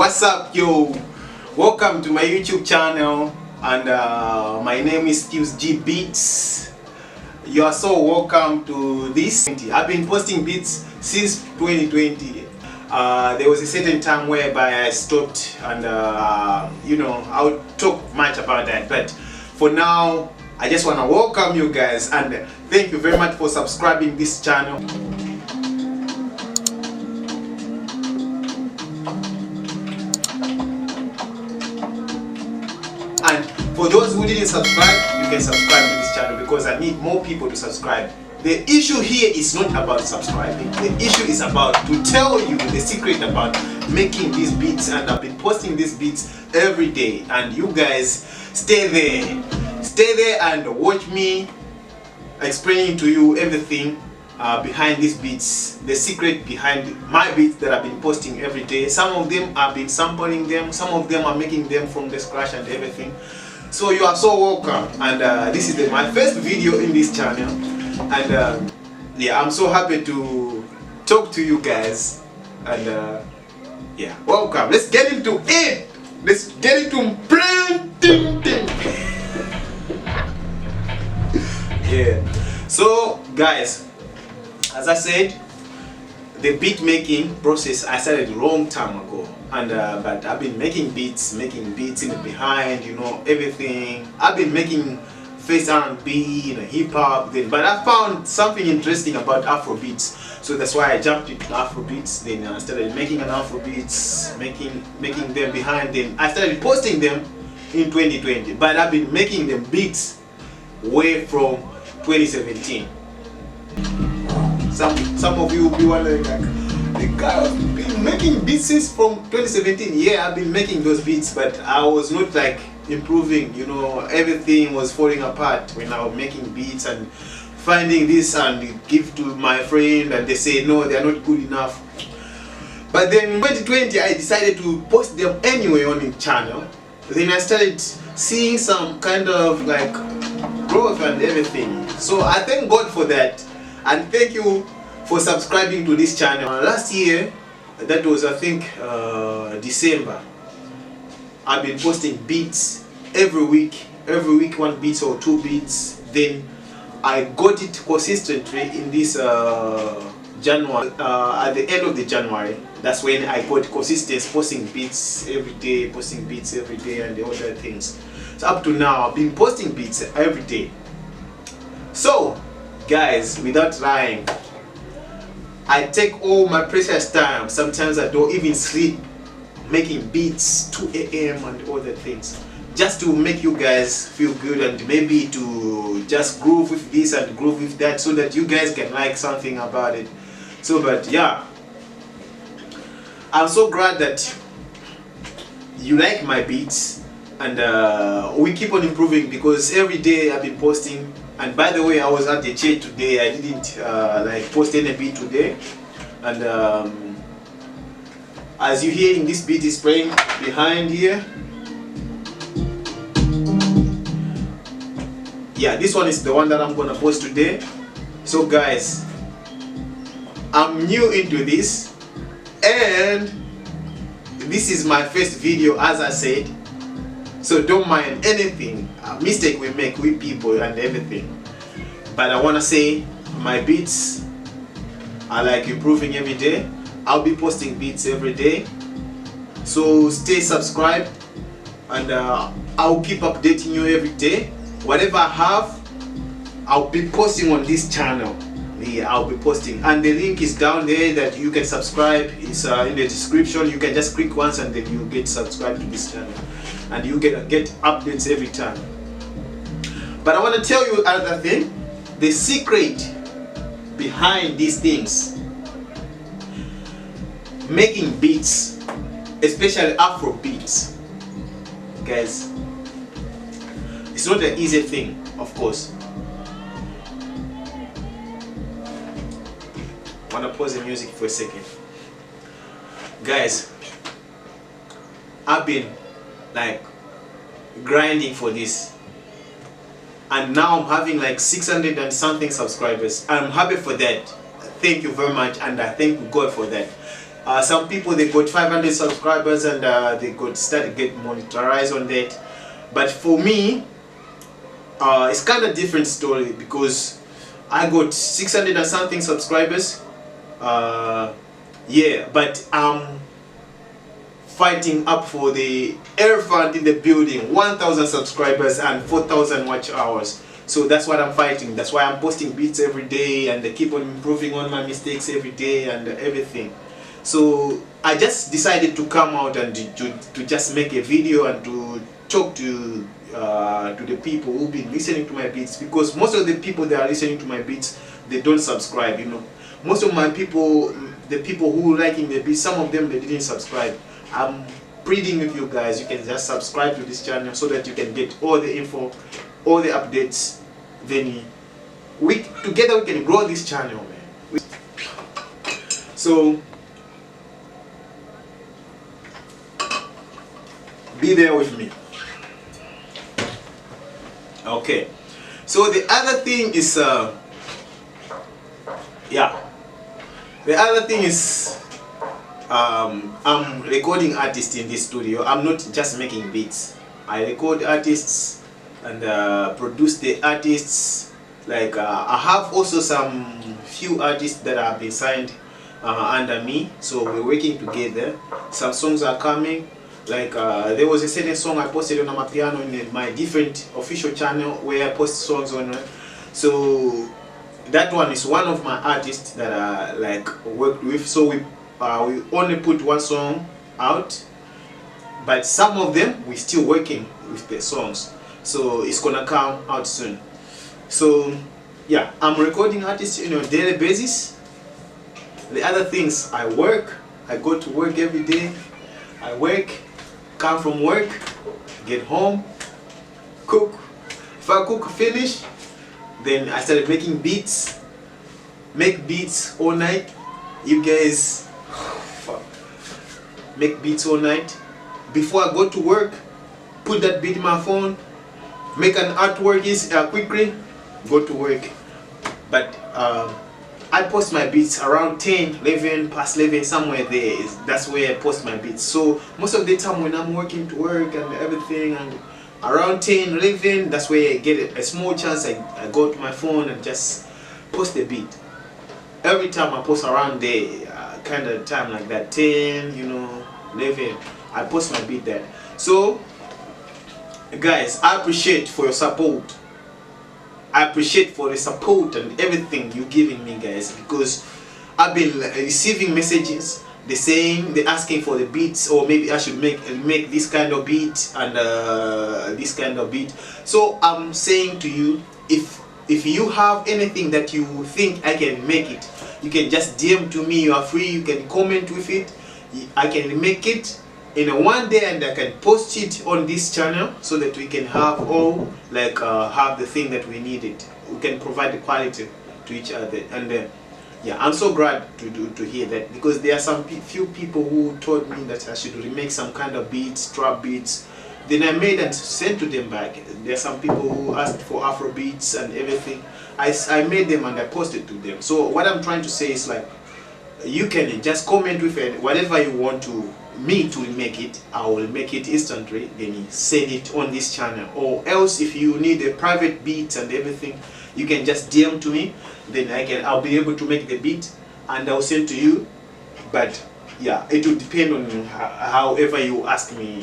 What's up, yo? Welcome to my YouTube channel, and my name is Thewz G Beats. You are so welcome to this. I've been posting beats since 2020. There was a certain time whereby I stopped, and I'll talk much about that. But for now, I just want to welcome you guys and thank you very much for subscribing this channel. And for those who didn't subscribe, you can subscribe to this channel because I need more people to subscribe. The issue here is not about subscribing. The issue is about to tell you the secret about making these beats, and I've been posting these beats every day, and you guys stay there and watch me explaining to you everything behind these beats, the secret behind my beats that I've been posting every day. Some of them I've been sampling them, some of them are making them from the scratch and everything. So you are so welcome, and this is my first video in this channel, and yeah, I'm so happy to talk to you guys, and yeah, welcome. Let's get into it. Let's get into printing. Yeah, so guys, as I said, the beat making process I started a long time ago, and but I've been making beats in the behind, you know, everything. I've been making face R&B, hip hop, but I found something interesting about Afro beats, so that's why I jumped into Afro beats. Then I started making an Afro beats, making them behind. Then I started posting them in 2020, but I've been making them beats way from 2017. Some of you will be wondering, like, the guy has been making beats since from 2017. Yeah, I've been making those beats, but I was not like improving, you know, everything was falling apart when I was making beats and finding this and give to my friend, and they say no, they are not good enough. But then in 2020 I decided to post them anyway on the channel. Then I started seeing some kind of like growth and everything, so I thank God for that, and thank you for subscribing to this channel. Last year, that was I think December, I've been posting beats every week one beat or two beats. Then I got it consistently in this January, at the end of the January. That's when I got consistency, posting beats every day, and the other things. So up to now, I've been posting beats every day. So guys, without lying, I take all my precious time. Sometimes I don't even sleep, making beats 2 a.m. and other things, just to make you guys feel good, and maybe to just groove with this and groove with that, so that you guys can like something about it. So, but yeah, I'm so glad that you like my beats, and we keep on improving because every day I've been posting. And by the way, I was at the church today. I didn't like post any beat today, and as you hear, in this beat is playing behind here. Yeah, this one is the one that I'm gonna post today. So guys, I'm new into this, and this is my first video, as I said. So don't mind anything, mistake we make, we people and everything. But I want to say my beats are like improving every day. I'll be posting beats every day. So stay subscribed, and I'll keep updating you every day. Whatever I have, I'll be posting on this channel. Yeah, I'll be posting, and the link is down there that you can subscribe. It's in the description. You can just click once and then you get subscribed to this channel, and you get updates every time. But I want to tell you another thing, the secret behind these things, making beats, especially Afro beats, guys, it's not an easy thing, of course. I want to pause the music for a second. Guys, I've been like grinding for this, and now I'm having like 600 and something subscribers. I'm happy for that. Thank you very much, and I thank God for that. Some people, they got 500 subscribers and they got started get monetized on that. But for me, it's kind of different story, because I got 600 and something subscribers. Yeah, but I'm fighting up for the elephant in the building, 1,000 subscribers and 4,000 watch hours. So that's what I'm fighting. That's why I'm posting beats every day, and I keep on improving on my mistakes every day and everything. So I just decided to come out and to just make a video and to talk to the people who've been listening to my beats, because most of the people that are listening to my beats, they don't subscribe. You know, most of my people, the people who liking the beats, some of them, they didn't subscribe. I'm pleading with you guys, you can just subscribe to this channel so that you can get all the info, all the updates. Then together we can grow this channel, man. So be there with me. Okay, so the other thing is I'm recording artists in this studio. I'm not just making beats. I record artists and produce the artists. Like I have also some few artists that have been signed under me, so we're working together. Some songs are coming. Like there was a certain song I posted on my piano in my different official channel where I post songs on. So that one is one of my artists that I like worked with. So we only put one song out, but some of them we still working with the songs. So it's gonna come out soon. So yeah, I'm recording artists on a daily basis. The other things, I work. I go to work every day. I work, come from work, get home, cook. If I cook finish, then I started making beats. Make beats all night. You guys, make beats all night. Before I go to work, put that beat in my phone, make an artwork quickly, go to work. But I post my beats around 10, 11, past 11, somewhere there. That's where I post my beats. So most of the time when I'm working to work and everything, and around 10, 11, that's where I get a small chance. I go to my phone and just post the beat. Every time I post around there, kind of time like that, 10, 11, I post my beat there. So guys, I appreciate for your support. I appreciate for the support and everything you're giving me, guys, because I've been receiving messages, they're asking for the beats, or maybe I should make this kind of beat and this kind of beat. So I'm saying to you, if you have anything that you think I can make it, you can just DM to me. You are free, you can comment with it. I can make it in one day and I can post it on this channel so that we can have all have the thing that we needed. We can provide the quality to each other. And yeah, I'm so glad to hear that, because there are some few people who told me that I should remake some kind of beats, trap beats. Then I made and sent to them back. There are some people who asked for Afro beats and everything. I made them and I posted to them. So what I'm trying to say is, like, you can just comment with it, whatever you want me to make it. I will make it instantly, then send it on this channel. Or else, if you need a private beat and everything, you can just DM to me, then I'll be able to make the beat and I'll send to you. But yeah, it will depend on however you ask me,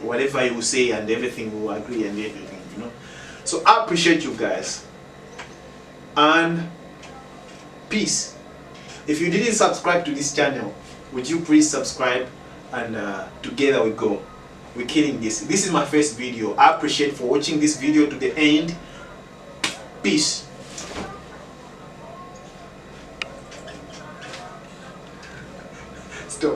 whatever you say, and everything will agree and everything, So I appreciate you guys, and peace. If you didn't subscribe to this channel, would you please subscribe, and together we go. We're killing this. This is my first video. I appreciate for watching this video to the end. Peace.